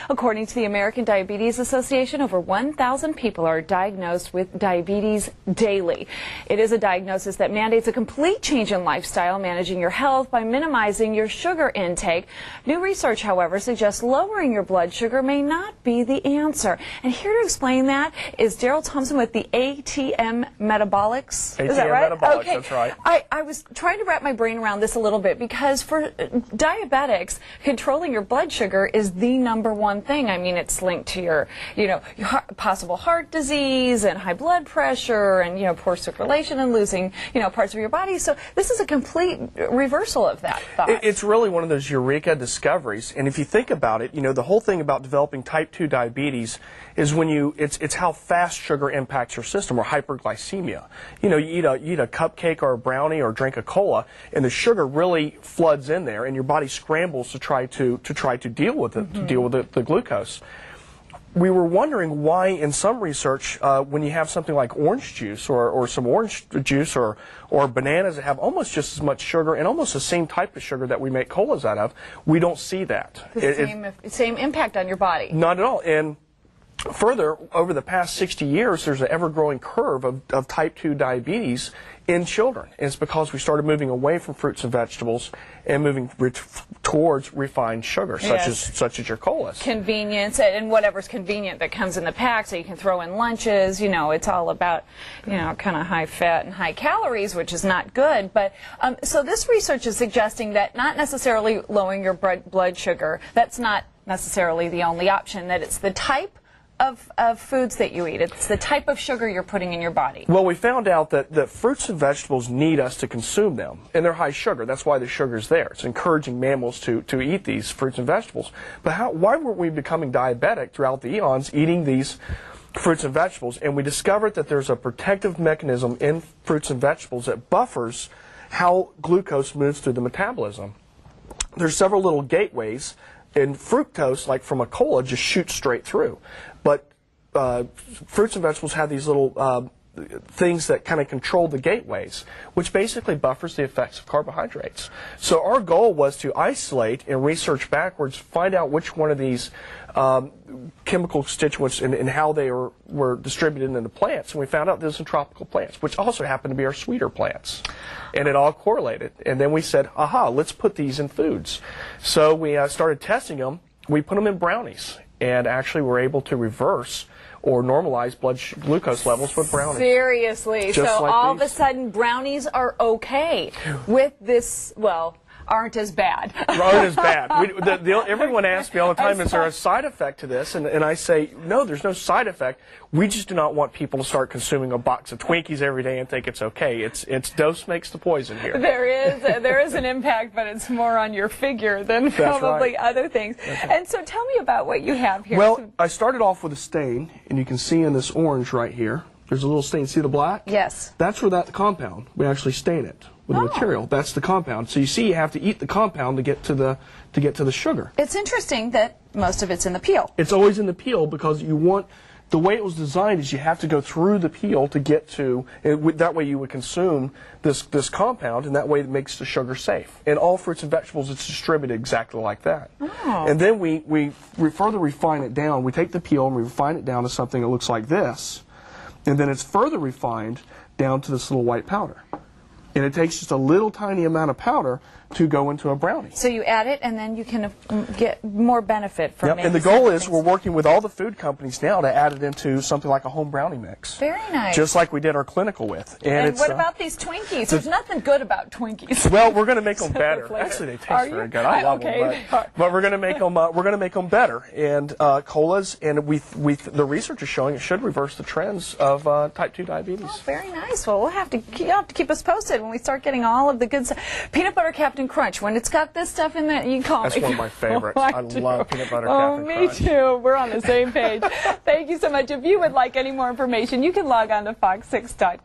According to the American Diabetes Association, over 1,000 people are diagnosed with diabetes daily. It is a diagnosis that mandates a complete change in lifestyle, managing your health by minimizing your sugar intake. New research, however, suggests lowering your blood sugar may not be the answer. And here to explain that is Daryl Thompson with the ATM Metabolics. ATM Is that right? Metabolics, okay. That's right. I was trying to wrap my brain around this a little bit because for diabetics, controlling your blood sugar is the #1 thing. I mean, it's linked to your possible heart disease and high blood pressure and, poor circulation and losing, parts of your body. So this is a complete reversal of that thought. It's really one of those eureka discoveries. And if you think about it, the whole thing about developing type 2 diabetes is when it's how fast sugar impacts your system, or hyperglycemia. You eat a cupcake or a brownie or drink a cola, and the sugar really floods in there, and your body scrambles to try to deal with it, to deal with the glucose. We were wondering why, in some research, when you have something like orange juice or some orange juice or bananas that have almost just as much sugar and almost the same type of sugar that we make colas out of, we don't see that. The same impact on your body. Not at all. And further, over the past 60 years, there's an ever-growing curve of type 2 diabetes in children. And it's because we started moving away from fruits and vegetables and moving towards refined sugar, such as your colas. Convenience and whatever's convenient that comes in the pack, so you can throw in lunches. It's all about, kind of high fat and high calories, which is not good. But so this research is suggesting that not necessarily lowering your blood sugar, that's not necessarily the only option, that it's the type of foods that you eat. It's the type of sugar you're putting in your body. Well, we found out that fruits and vegetables need us to consume them, and they're high sugar. That's why the sugar's there. It's encouraging mammals to eat these fruits and vegetables. But why weren't we becoming diabetic throughout the eons eating these fruits and vegetables? And we discovered that there's a protective mechanism in fruits and vegetables that buffers how glucose moves through the metabolism. There's several little gateways. And fructose, like from a cola, just shoots straight through. But fruits and vegetables have these little things that kind of control the gateways, which basically buffers the effects of carbohydrates. So our goal was to isolate and research backwards, find out which one of these chemical constituents and how they were distributed into plants. And we found out there's some tropical plants, which also happen to be our sweeter plants. And it all correlated. And then we said, aha, let's put these in foods. So we started testing them. We put them in brownies, and actually were able to reverse or normalize blood glucose levels with brownies. Seriously. Just so like all these. of a sudden brownies are okay with this, aren't as bad. Aren't as bad. Everyone asks me all the time, is there a side effect to this? And I say, no, there's no side effect. We just do not want people to start consuming a box of Twinkies every day and think it's okay. It's dose makes the poison here. There is an impact, but it's more on your figure than probably other things. Right. And so tell me about what you have here. Well, I started off with a stain, and you can see in this orange right here, there's a little stain. See the black? Yes. That's where that compound, we actually stain it with the material. That's the compound. So you see, you have to eat the compound to get to the sugar. It's interesting that most of it's in the peel. It's always in the peel because the way it was designed is you have to go through the peel to get to, that way you would consume this compound, and that way it makes the sugar safe. In all fruits and vegetables, it's distributed exactly like that. Oh. And then we further refine it down. We take the peel and we refine it down to something that looks like this. And then it's further refined down to this little white powder. And it takes just a little tiny amount of powder to go into a brownie. So you add it, and then you can get more benefit from it. And the goal is we're working with all the food companies now to add it into something like a home brownie mix. Very nice. Just like we did our clinical with. And what about these Twinkies? There's nothing good about Twinkies. Well, we're going to make them better. Actually, they taste very good. I love them. But we're going to make them. We're going to make them better. And colas, and the research is showing it should reverse the trends of type 2 diabetes. Oh, very nice. Well, you'll have to keep us posted when we start getting all of the good stuff. Peanut butter Captain Crunch. When it's got this stuff in it, you can call me. That's one of my favorites. Oh, I love peanut butter Captain Crunch. Me too. We're on the same page. Thank you so much. If you would like any more information, you can log on to fox6.com.